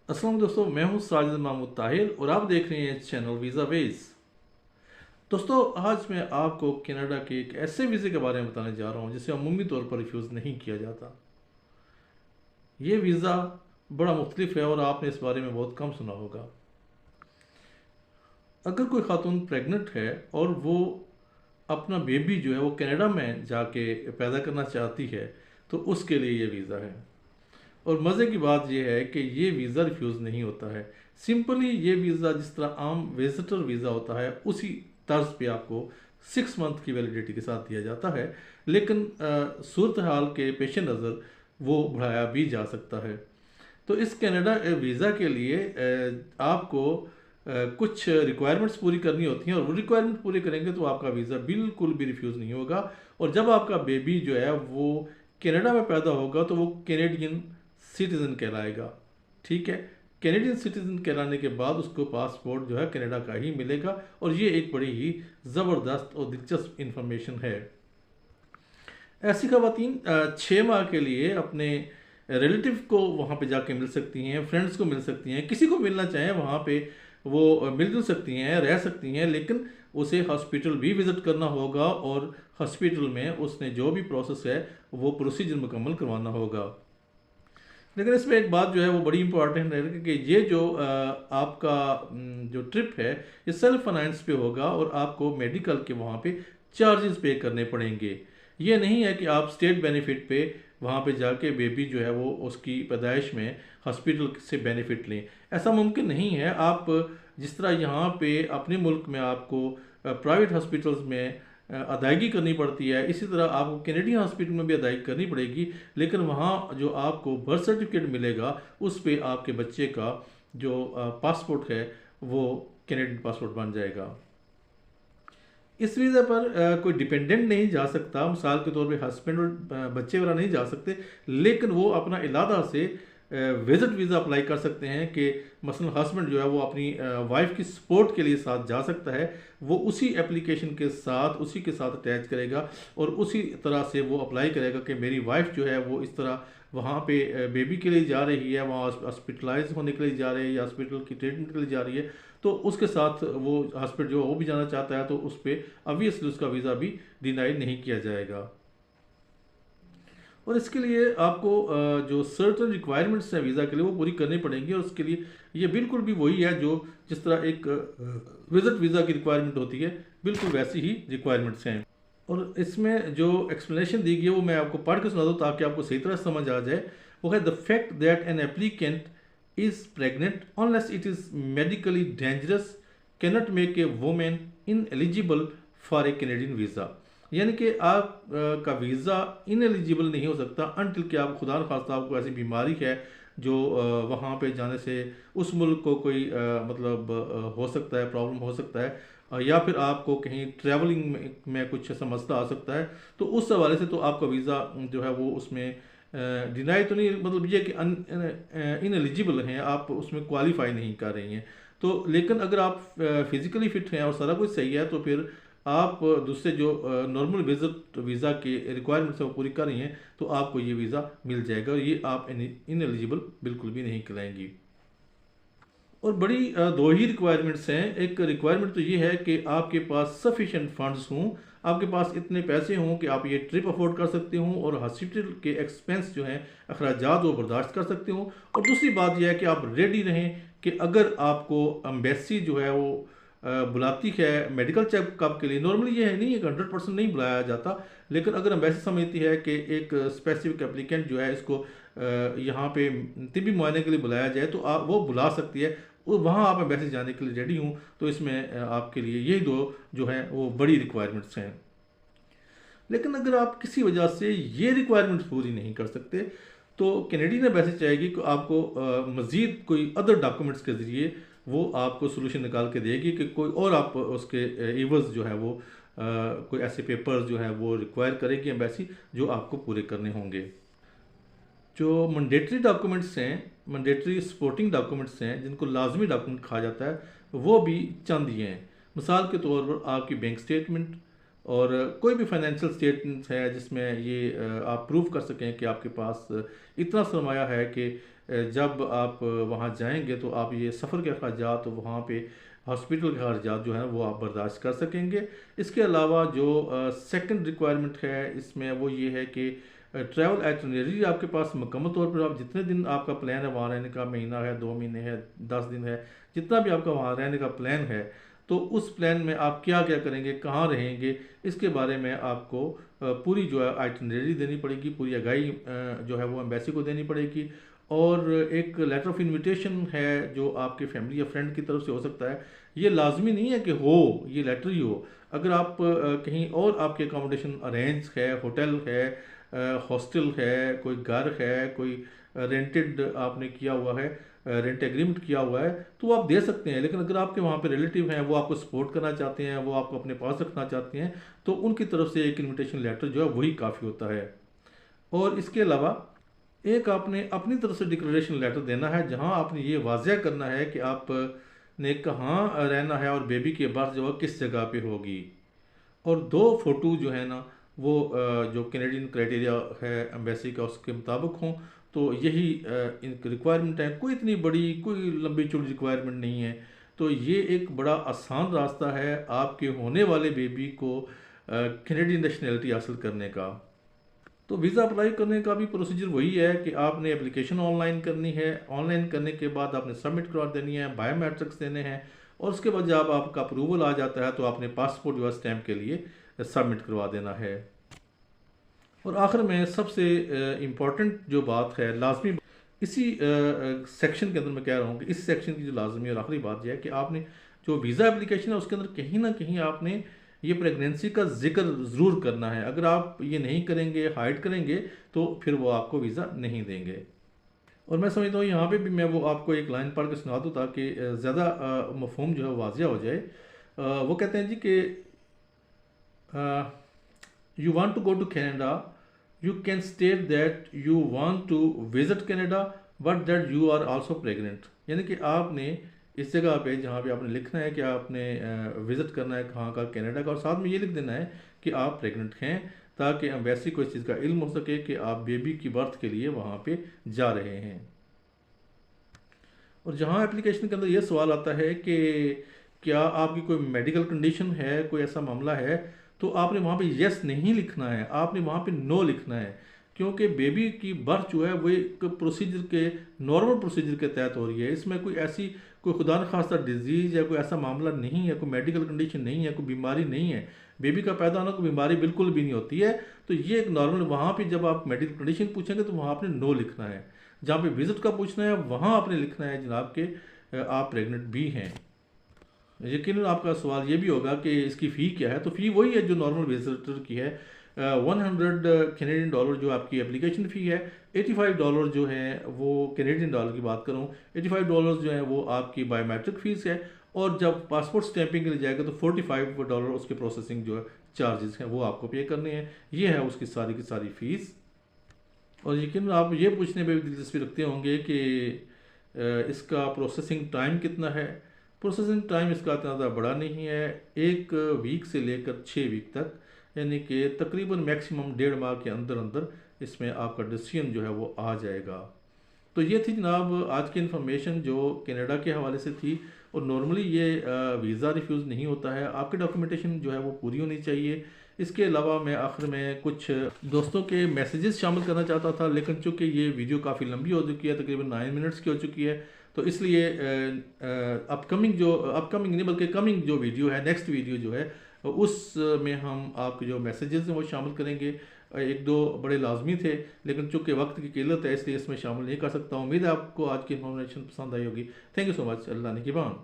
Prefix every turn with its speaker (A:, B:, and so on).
A: अस्सलाम दोस्तों, मैं हूं साजिद महमूद ताहिर और आप देख रहे हैं चैनल वीज़ा वेज। दोस्तों, आज मैं आपको कनाडा के एक ऐसे वीज़े के बारे में बताने जा रहा हूं जिसे अमूमी तौर पर रिफ्यूज़ नहीं किया जाता। ये वीज़ा बड़ा मुख्तलिफ है और आपने इस बारे में बहुत कम सुना होगा। अगर कोई खातून प्रेग्नेंट है और वो अपना बेबी जो है वो कनाडा में जाके पैदा करना चाहती है तो उसके लिए ये वीज़ा है। और मज़े की बात यह है कि ये वीज़ा रिफ्यूज़ नहीं होता है। सिंपली ये वीज़ा जिस तरह आम विजिटर वीज़ा होता है उसी तर्ज पे आपको 6 मंथ की वैलिडिटी के साथ दिया जाता है, लेकिन सूरत हाल के पेश नज़र वो बढ़ाया भी जा सकता है। तो इस कनाडा वीज़ा के लिए आपको कुछ रिक्वायरमेंट्स पूरी करनी होती हैं और वो रिक्वायरमेंट पूरी करेंगे तो आपका वीज़ा बिल्कुल भी रिफ्यूज़ नहीं होगा। और जब आपका बेबी जो है वो कनाडा में पैदा होगा तो वो कैनेडियन सिटीज़न कहलाएगा। ठीक है, कैनेडियन सिटीज़न कहलाने के बाद उसको पासपोर्ट जो है कनाडा का ही मिलेगा और ये एक बड़ी ही ज़बरदस्त और दिलचस्प इंफॉर्मेशन है। ऐसी खवातीन 6 माह के लिए अपने रिलेटिव को वहाँ पे जाके मिल सकती हैं, फ्रेंड्स को मिल सकती हैं, किसी को मिलना चाहें वहाँ पे वो मिलजुल सकती हैं, रह सकती हैं, लेकिन उसे हॉस्पिटल भी विज़िट करना होगा और हॉस्पिटल में उसने जो भी प्रोसेस है वो प्रोसीजर मुकम्मल करवाना होगा। लेकिन इसमें एक बात जो है वो बड़ी इंपॉर्टेंट है कि ये जो आपका जो ट्रिप है ये सेल्फ फाइनेंस पे होगा और आपको मेडिकल के वहाँ पे चार्जेस पे करने पड़ेंगे। ये नहीं है कि आप स्टेट बेनिफिट पे वहाँ पे जाके बेबी जो है वो उसकी पैदाइश में हॉस्पिटल से बेनिफिट लें। ऐसा मुमकिन नहीं है। आप जिस तरह यहाँ पे अपने मुल्क में आपको प्राइवेट हॉस्पिटल्स में अदायगी करनी पड़ती है, इसी तरह आपको कैनेडियन हॉस्पिटल में भी अदायगी करनी पड़ेगी, लेकिन वहाँ जो आपको बर्थ सर्टिफिकेट मिलेगा उस पे आपके बच्चे का जो पासपोर्ट है वो कैनेडियन पासपोर्ट बन जाएगा। इस वीज़ा पर कोई डिपेंडेंट नहीं जा सकता, मिसाल के तौर पे हस्बैंड और बच्चे वगैरह नहीं जा सकते, लेकिन वो अपना इलादा से विजिट वीज़ा अप्लाई कर सकते हैं कि मसलन हस्बैंड जो है वो अपनी वाइफ की सपोर्ट के लिए साथ जा सकता है। वो उसी एप्लीकेशन के साथ उसी के साथ अटैच करेगा और उसी तरह से वो अप्लाई करेगा कि मेरी वाइफ जो है वो इस तरह वहाँ पे बेबी के लिए जा रही है, वहाँ हॉस्पिटलाइज होने के लिए जा रही है या हॉस्पिटल की ट्रीटमेंट के लिए जा रही है, तो उसके साथ वो हस्बैंड जो वो भी जाना चाहता है तो उस पर ऑब्वियसली उसका वीज़ा भी डिनाई नहीं किया जाएगा। और इसके लिए आपको जो सर्टन रिक्वायरमेंट्स हैं वीज़ा के लिए वो पूरी करनी पड़ेंगी और उसके लिए ये बिल्कुल भी वही है जो जिस तरह एक विजिट वीज़ा की रिक्वायरमेंट होती है, बिल्कुल वैसी ही रिक्वायरमेंट्स हैं। और इसमें जो एक्सप्लेनेशन दी गई है वो मैं आपको पढ़ के सुना दूँ ताकि आपको सही तरह समझ आ जाए। वो है the fact that an applicant is pregnant unless it is medically dangerous cannot make a women ineligible for a Canadian visa. यानी कि आप का वीज़ा इन एलिजिबल नहीं हो सकता अनटिल कि आप खुदा न खास्ता आपको ऐसी बीमारी है जो वहाँ पे जाने से उस मुल्क को कोई मतलब हो सकता है, प्रॉब्लम हो सकता है, या फिर आपको कहीं ट्रैवलिंग में कुछ ऐसा मसला आ सकता है, तो उस हवाले से तो आपका वीज़ा जो है वो उसमें डिनाई तो नहीं, मतलब ये कि इन एलिजिबल हैं, आप उसमें क्वालिफाई नहीं कर रही हैं। तो लेकिन अगर आप फिज़िकली फिट हैं और सारा कुछ सही है तो फिर आप दूसरे जो नॉर्मल विजिट वीज़ा के रिक्वायरमेंट्स है वो पूरी कर रही हैं तो आपको ये वीज़ा मिल जाएगा और ये आप इन एलिजिबल बिल्कुल भी नहीं कहलाएंगी। और बड़ी दो ही रिक्वायरमेंट्स हैं। एक रिक्वायरमेंट तो ये है कि आपके पास सफिशेंट फंड्स हों, आपके पास इतने पैसे हों कि आप ये ट्रिप अफोर्ड कर सकते हों और हॉस्पिटल के एक्सपेंस जो हैं अखराजात वो बर्दाश्त कर सकते हों। और दूसरी बात यह है कि आप रेडी रहें कि अगर आपको एम्बेसी जो है वो बुलाती है मेडिकल चेकअप के लिए, नॉर्मली ये है नहीं है 100% नहीं बुलाया जाता, लेकिन अगर एम्बेसी समझती है कि एक स्पेसिफिक एप्लीकेंट जो है इसको यहाँ पे तिब्बी मुआयने के लिए बुलाया जाए तो आप वो बुला सकती है और वहाँ आप एम्बेसी जाने के लिए रेडी हूँ। तो इसमें आपके लिए यही दो जो हैं वो बड़ी रिक्वायरमेंट्स हैं। लेकिन अगर आप किसी वजह से ये रिक्वायरमेंट्स पूरी नहीं कर सकते तो कैनेडियन एम्बेसी चाहेगी कि आपको मज़ीद कोई अदर डॉक्यूमेंट्स के ज़रिए वो आपको सोल्यूशन निकाल के देगी कि कोई और आप उसके एवज़ जो है वो कोई ऐसे पेपर्स जो है वो रिक्वायर करेगी एम्बेसी जो आपको पूरे करने होंगे। जो मैंडेटरी डॉक्यूमेंट्स हैं, मैंडेटरी सपोर्टिंग डॉक्यूमेंट्स हैं जिनको लाजमी डॉक्यूमेंट कहा जाता है, वो भी चंद ही हैं। मिसाल के तौर पर आपकी बैंक स्टेटमेंट और कोई भी फाइनेंशियल स्टेटमेंट है जिसमें ये आप प्रूव कर सकें कि आपके पास इतना सरमाया है कि जब आप वहाँ जाएंगे तो आप ये सफ़र के अखराजात तो वहाँ पे हॉस्पिटल के अखराजात जो है वो आप बर्दाश्त कर सकेंगे। इसके अलावा जो सेकंड रिक्वायरमेंट है इसमें वो ये है कि ट्रैवल आइटनरी आपके पास मुकम्मल तौर पर आप जितने दिन आपका प्लान है वहाँ रहने का, महीना है, 2 महीने है, 10 दिन है, जितना भी आपका वहाँ रहने का प्लान है, तो उस प्लान में आप क्या क्या करेंगे, कहाँ रहेंगे, इसके बारे में आपको पूरी जो है आइटनरी देनी पड़ेगी, पूरी आगाही जो है वो एम्बेसी को देनी पड़ेगी। और एक लेटर ऑफ इनविटेशन है जो आपके फैमिली या फ्रेंड की तरफ से हो सकता है। ये लाजमी नहीं है कि हो ये लेटर ही हो। अगर आप कहीं और आपके अकोमोडेशन अरेंज है, होटल है, हॉस्टल है, कोई घर है, कोई रेंटेड आपने किया हुआ है, रेंट एग्रीमेंट किया हुआ है, तो वो आप दे सकते हैं। लेकिन अगर आपके वहाँ पे रिलेटिव हैं, वो आपको सपोर्ट करना चाहते हैं, वो आपको अपने पास रखना चाहते हैं, तो उनकी तरफ से एक इनविटेशन लेटर जो है वही काफ़ी होता है। और इसके अलावा एक आपने अपनी तरफ से डिक्लेरेशन लेटर देना है जहाँ आपने ये वाज़ह करना है कि आप ने कहाँ रहना है और बेबी की बर्थ जो है किस जगह पे होगी। और 2 फोटो जो है ना वो जो कैनेडियन क्राइटेरिया है एम्बेसी का उसके मुताबिक हों। तो यही इनकी रिक्वायरमेंट है, कोई इतनी बड़ी कोई लंबी चौड़ी रिक्वायरमेंट नहीं है। तो ये एक बड़ा आसान रास्ता है आपके होने वाले बेबी को कैनेडियन नेशनैलिटी हासिल करने का। तो वीज़ा अप्लाई करने का भी प्रोसीजर वही है कि आपने एप्लीकेशन ऑनलाइन करनी है, ऑनलाइन करने के बाद आपने सबमिट करवा देनी है, बायोमेट्रिक्स देने हैं, और उसके बाद जब आपका अप्रूवल आ जाता है तो आपने पासपोर्ट जो है स्टैम्प के लिए सबमिट करवा देना है। और आखिर में सबसे इम्पॉर्टेंट जो बात है लाजमी, इसी सेक्शन के अंदर मैं कह रहा हूँ कि इस सेक्शन की जो लाजमी और आखिरी बात यह है कि आपने जो वीज़ा एप्लीकेशन है उसके अंदर कहीं ना कहीं आपने ये प्रेगनेंसी का जिक्र ज़रूर करना है। अगर आप ये नहीं करेंगे, हाइड करेंगे, तो फिर वो आपको वीज़ा नहीं देंगे। और मैं समझता हूँ यहाँ पे भी मैं वो आपको एक लाइन पढ़ के सुना दूँ ताकि ज़्यादा मफहूम जो है वाज़िया हो जाए। वो कहते हैं जी कि you want to go to Canada, you can state that you want to visit Canada but that you are also pregnant. यानी कि आपने इस जगह पे जहाँ पे आपने लिखना है कि आपने विज़िट करना है कहाँ का, कनाडा का, और साथ में ये लिख देना है कि आप प्रेग्नेंट हैं, ताकि एम्बेसी को इस चीज़ का इल्म हो सके कि आप बेबी की बर्थ के लिए वहाँ पे जा रहे हैं। और जहाँ एप्लीकेशन के अंदर ये सवाल आता है कि क्या आपकी कोई मेडिकल कंडीशन है, कोई ऐसा मामला है, तो आपने वहाँ पे यस नहीं लिखना है, आपने वहाँ पे नो लिखना है। क्योंकि बेबी की बर्थ जो है वो एक प्रोसीजर के, नॉर्मल प्रोसीजर के तहत हो रही है। इसमें कोई ऐसी कोई खुदा न खास्ता डिजीज़ या कोई ऐसा मामला नहीं है, कोई मेडिकल कंडीशन नहीं है, कोई बीमारी नहीं है। बेबी का पैदा होना कोई बीमारी बिल्कुल भी नहीं होती है। तो ये एक नॉर्मल, वहाँ पे जब आप मेडिकल कंडीशन पूछेंगे तो वहाँ आपने नो लिखना है। जहाँ पे विजिट का पूछना है वहाँ आपने लिखना है जनाब के आप प्रेग्नेंट भी हैं। यकीनन आपका सवाल ये भी होगा कि इसकी फ़ी क्या है। तो फ़ी वही है जो नॉर्मल विजिटर की है, 100 कैनेडियन डॉलर जो आपकी एप्लीकेशन फ़ी है। $85 जो है वो कैनेडियन डॉलर की बात करूँ, $85 जो है वो आपकी बायोमेट्रिक फ़ीस है। और जब पासपोर्ट स्टैंपिंग के लिए जाएगा तो $45 उसके प्रोसेसिंग जो है चार्जेस हैं वो आपको पे करने हैं। ये है उसकी सारी की सारी फ़ीस। और यकीन आप ये पूछने पे भी दिलचस्पी रखते होंगे कि इसका प्रोसेसिंग टाइम कितना है। प्रोसेसिंग टाइम इसका इतना ज़्यादा बड़ा नहीं है, 1 वीक से लेकर 6 वीक तक, यानी कि तकरीबन मैक्सिमम 1.5 माह के अंदर अंदर इसमें आपका डिसीजन जो है वो आ जाएगा। तो ये थी जनाब आज की इन्फॉर्मेशन जो कनाडा के हवाले से थी। और नॉर्मली ये वीज़ा रिफ्यूज़ नहीं होता है, आपकी डॉक्यूमेंटेशन जो है वो पूरी होनी चाहिए। इसके अलावा मैं आखिर में कुछ दोस्तों के मैसेजेस शामिल करना चाहता था, लेकिन चूँकि ये वीडियो काफ़ी लंबी हो चुकी है, तकरीबन 9 मिनट्स की हो चुकी है, तो इसलिए अपकमिंग नहीं बल्कि कमिंग जो वीडियो है, नेक्स्ट वीडियो जो है उस में हम आपके जो मैसेजेस हैं वो शामिल करेंगे। 1-2 बड़े लाजमी थे, लेकिन चूँकि वक्त की किल्लत है इसलिए इसमें शामिल नहीं कर सकता। उम्मीद है आपको आज की इन्फॉर्मेशन पसंद आई होगी। Thank you so much. अल्लाह निगहबान।